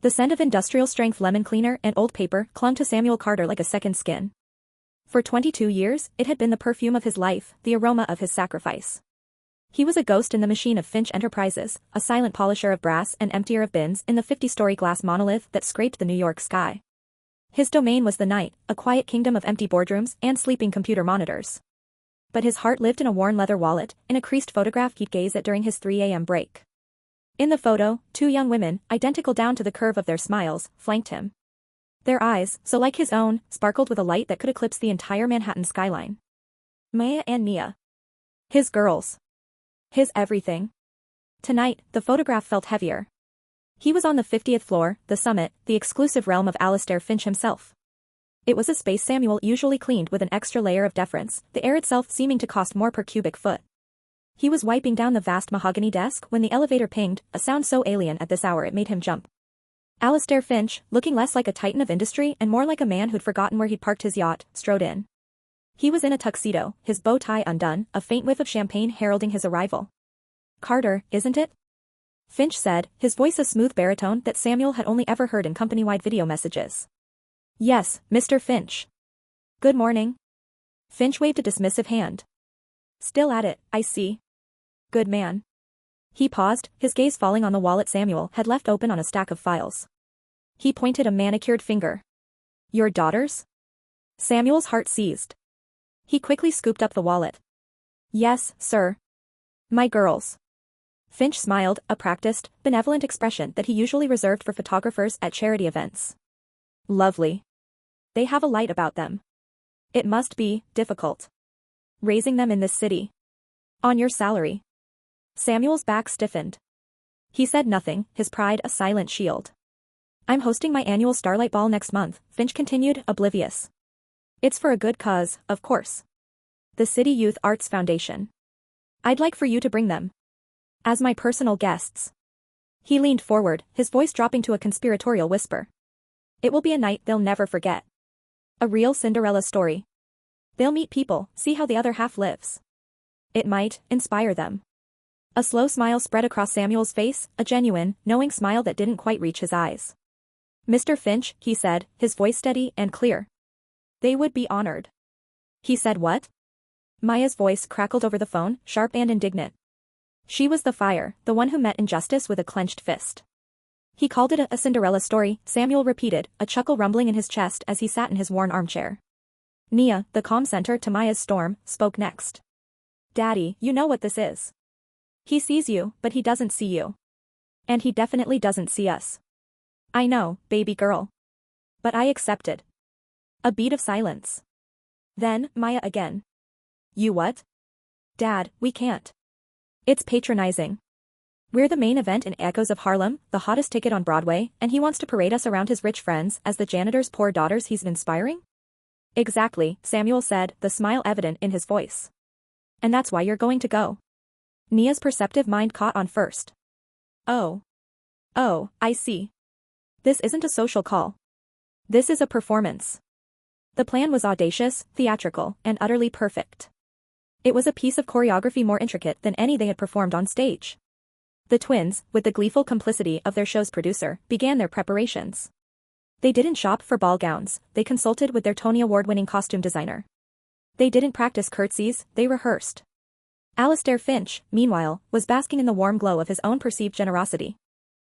The scent of industrial-strength lemon cleaner and old paper clung to Samuel Carter like a second skin. For 22 years, it had been the perfume of his life, the aroma of his sacrifice. He was a ghost in the machine of Finch Enterprises, a silent polisher of brass and emptier of bins in the 50-story glass monolith that scraped the New York sky. His domain was the night, a quiet kingdom of empty boardrooms and sleeping computer monitors. But his heart lived in a worn leather wallet, in a creased photograph he'd gaze at during his 3 a.m. break. In the photo, 2 young women, identical down to the curve of their smiles, flanked him. Their eyes, so like his own, sparkled with a light that could eclipse the entire Manhattan skyline. Maya and Nia. His girls. His everything. Tonight, the photograph felt heavier. He was on the 50th floor, the summit, the exclusive realm of Alistair Finch himself. It was a space Samuel usually cleaned with an extra layer of deference, the air itself seeming to cost more per cubic foot. He was wiping down the vast mahogany desk when the elevator pinged, a sound so alien at this hour it made him jump. Alistair Finch, looking less like a titan of industry and more like a man who'd forgotten where he'd parked his yacht, strode in. He was in a tuxedo, his bow tie undone, a faint whiff of champagne heralding his arrival. "Carter, isn't it?" Finch said, his voice a smooth baritone that Samuel had only ever heard in company-wide video messages. "Yes, Mr. Finch." "Good morning." Finch waved a dismissive hand. "Still at it, I see. Good man." He paused, his gaze falling on the wallet Samuel had left open on a stack of files. He pointed a manicured finger. "Your daughters?" Samuel's heart seized. He quickly scooped up the wallet. "Yes, sir. My girls." Finch smiled, a practiced, benevolent expression that he usually reserved for photographers at charity events. "Lovely. They have a light about them. It must be difficult raising them in this city. On your salary." Samuel's back stiffened. He said nothing, his pride a silent shield. "I'm hosting my annual Starlight Ball next month," Finch continued, oblivious. "It's for a good cause, of course. The City Youth Arts Foundation. I'd like for you to bring them as my personal guests." He leaned forward, his voice dropping to a conspiratorial whisper. "It will be a night they'll never forget. A real Cinderella story. They'll meet people, see how the other half lives. It might inspire them." A slow smile spread across Samuel's face, a genuine, knowing smile that didn't quite reach his eyes. "Mr. Finch," he said, his voice steady and clear. "They would be honored." He said what? Maya's voice crackled over the phone, sharp and indignant. She was the fire, the one who met injustice with a clenched fist. "He called it a Cinderella story," Samuel repeated, a chuckle rumbling in his chest as he sat in his worn armchair. Nia, the calm center to Maya's storm, spoke next. "Daddy, you know what this is. He sees you, but he doesn't see you. And he definitely doesn't see us." "I know, baby girl. But I accepted." A beat of silence. Then, Maya again. "You what?" "Dad, we can't. It's patronizing. We're the main event in Echoes of Harlem, the hottest ticket on Broadway, and he wants to parade us around his rich friends as the janitor's poor daughters he's inspiring?" "Exactly," Samuel said, the smile evident in his voice. "And that's why you're going to go." Nia's perceptive mind caught on first. Oh, I see. This isn't a social call. This is a performance." The plan was audacious, theatrical, and utterly perfect. It was a piece of choreography more intricate than any they had performed on stage. The twins, with the gleeful complicity of their show's producer, began their preparations. They didn't shop for ball gowns, they consulted with their Tony Award-winning costume designer. They didn't practice curtsies, they rehearsed. Alistair Finch, meanwhile, was basking in the warm glow of his own perceived generosity.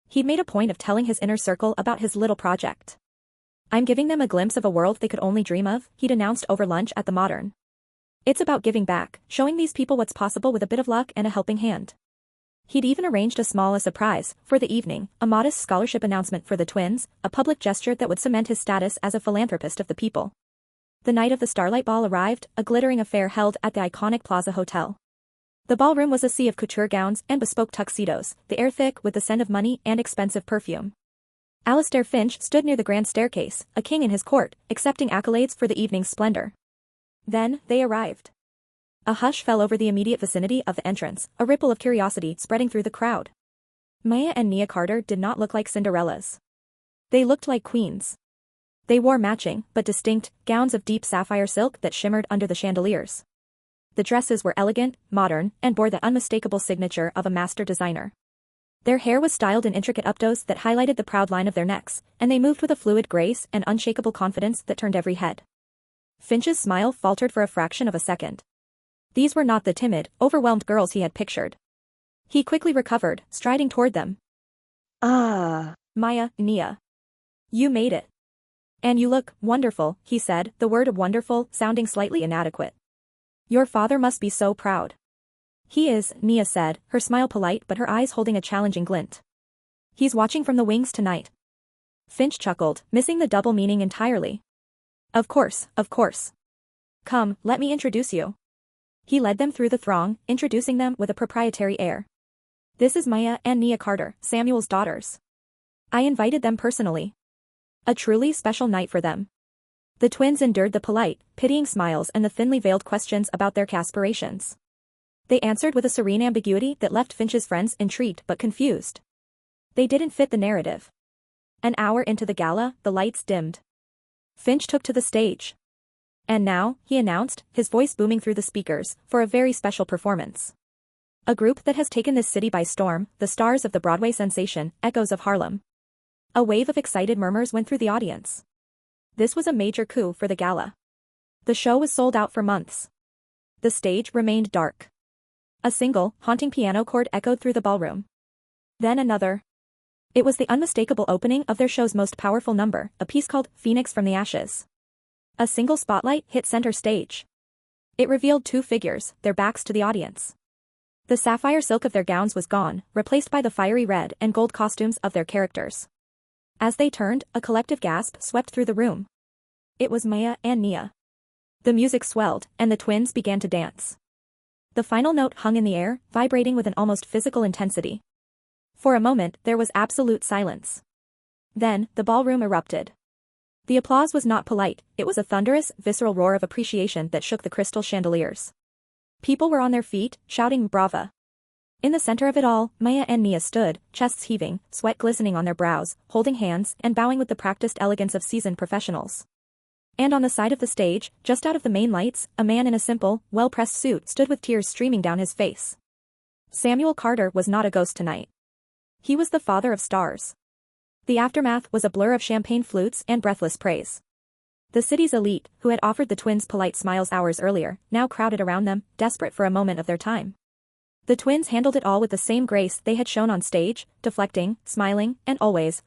He'd made a point of telling his inner circle about his little project. "I'm giving them a glimpse of a world they could only dream of," he'd announced over lunch at the Modern. "It's about giving back, showing these people what's possible with a bit of luck and a helping hand." He'd even arranged a surprise, for the evening, a modest scholarship announcement for the twins, a public gesture that would cement his status as a philanthropist of the people. The night of the Starlight Ball arrived, a glittering affair held at the iconic Plaza Hotel. The ballroom was a sea of couture gowns and bespoke tuxedos, the air thick with the scent of money and expensive perfume. Alistair Finch stood near the grand staircase, a king in his court, accepting accolades for the evening's splendor. Then, they arrived. A hush fell over the immediate vicinity of the entrance, a ripple of curiosity spreading through the crowd. Maya and Nia Carter did not look like Cinderellas. They looked like queens. They wore matching, but distinct, gowns of deep sapphire silk that shimmered under the chandeliers. The dresses were elegant, modern, and bore the unmistakable signature of a master designer. Their hair was styled in intricate updos that highlighted the proud line of their necks, and they moved with a fluid grace and unshakable confidence that turned every head. Finch's smile faltered for a fraction of a second. These were not the timid, overwhelmed girls he had pictured. He quickly recovered, striding toward them. Ah, Maya, Nia. You made it. And you look wonderful, he said, the word wonderful sounding slightly inadequate. Your father must be so proud. He is, Nia said, her smile polite but her eyes holding a challenging glint. He's watching from the wings tonight. Finch chuckled, missing the double meaning entirely. Of course, of course. Come, let me introduce you. He led them through the throng, introducing them with a proprietary air. This is Maya and Nia Carter, Samuel's daughters. I invited them personally. A truly special night for them. The twins endured the polite, pitying smiles and the thinly veiled questions about their aspirations. They answered with a serene ambiguity that left Finch's friends intrigued but confused. They didn't fit the narrative. An hour into the gala, the lights dimmed. Finch took to the stage. And now, he announced, his voice booming through the speakers, for a very special performance. A group that has taken this city by storm, the stars of the Broadway sensation, Echoes of Harlem. A wave of excited murmurs went through the audience. This was a major coup for the gala. The show was sold out for months. The stage remained dark. A single, haunting piano chord echoed through the ballroom. Then another. It was the unmistakable opening of their show's most powerful number, a piece called Phoenix from the Ashes. A single spotlight hit center stage. It revealed two figures, their backs to the audience. The sapphire silk of their gowns was gone, replaced by the fiery red and gold costumes of their characters. As they turned, a collective gasp swept through the room. It was Maya and Nia. The music swelled, and the twins began to dance. The final note hung in the air, vibrating with an almost physical intensity. For a moment, there was absolute silence. Then, the ballroom erupted. The applause was not polite, it was a thunderous, visceral roar of appreciation that shook the crystal chandeliers. People were on their feet, shouting brava. In the center of it all, Maya and Nia stood, chests heaving, sweat glistening on their brows, holding hands and bowing with the practiced elegance of seasoned professionals. And on the side of the stage, just out of the main lights, a man in a simple, well-pressed suit stood with tears streaming down his face. Samuel Carter was not a ghost tonight. He was the father of stars. The aftermath was a blur of champagne flutes and breathless praise. The city's elite, who had offered the twins polite smiles hours earlier, now crowded around them, desperate for a moment of their time. The twins handled it all with the same grace they had shown on stage, deflecting, smiling, and always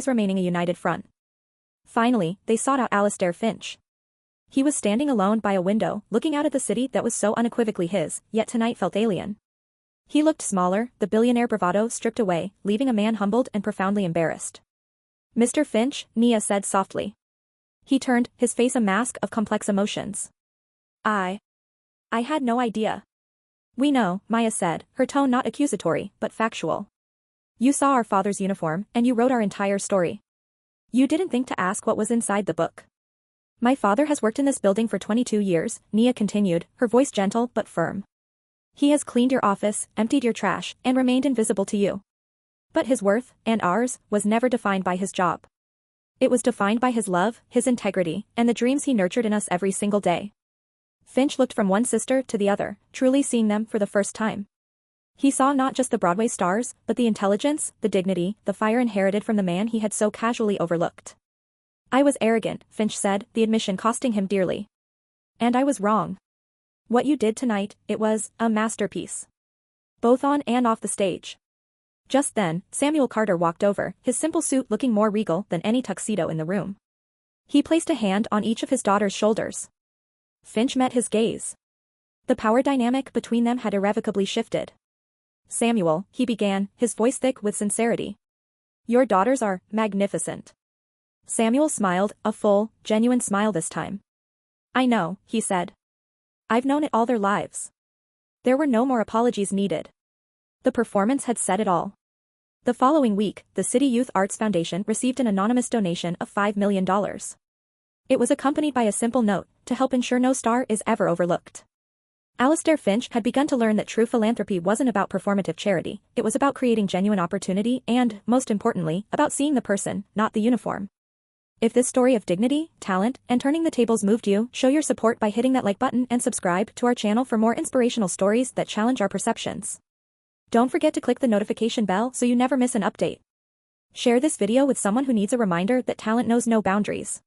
remaining a united front. Finally, they sought out Alistair Finch. He was standing alone by a window, looking out at the city that was so unequivocally his, yet tonight felt alien. He looked smaller, the billionaire bravado stripped away, leaving a man humbled and profoundly embarrassed. Mr. Finch, Nia said softly. He turned, his face a mask of complex emotions. I had no idea. We know, Maya said, her tone not accusatory, but factual. You saw our father's uniform, and you wrote our entire story. You didn't think to ask what was inside the book. My father has worked in this building for 22 years, Nia continued, her voice gentle but firm. He has cleaned your office, emptied your trash, and remained invisible to you. But his worth, and ours, was never defined by his job. It was defined by his love, his integrity, and the dreams he nurtured in us every single day. Finch looked from one sister to the other, truly seeing them for the first time. He saw not just the Broadway stars, but the intelligence, the dignity, the fire inherited from the man he had so casually overlooked. I was arrogant, Finch said, the admission costing him dearly. And I was wrong. What you did tonight, it was a masterpiece. Both on and off the stage. Just then, Samuel Carter walked over, his simple suit looking more regal than any tuxedo in the room. He placed a hand on each of his daughter's shoulders. Finch met his gaze. The power dynamic between them had irrevocably shifted. Samuel, he began, his voice thick with sincerity. Your daughters are magnificent. Samuel smiled, a full, genuine smile this time. I know, he said. I've known it all their lives. There were no more apologies needed. The performance had said it all. The following week, the City Youth Arts Foundation received an anonymous donation of $5 million. It was accompanied by a simple note, to help ensure no star is ever overlooked. Alistair Finch had begun to learn that true philanthropy wasn't about performative charity, it was about creating genuine opportunity and, most importantly, about seeing the person, not the uniform. If this story of dignity, talent, and turning the tables moved you, show your support by hitting that like button and subscribe to our channel for more inspirational stories that challenge our perceptions. Don't forget to click the notification bell so you never miss an update. Share this video with someone who needs a reminder that talent knows no boundaries.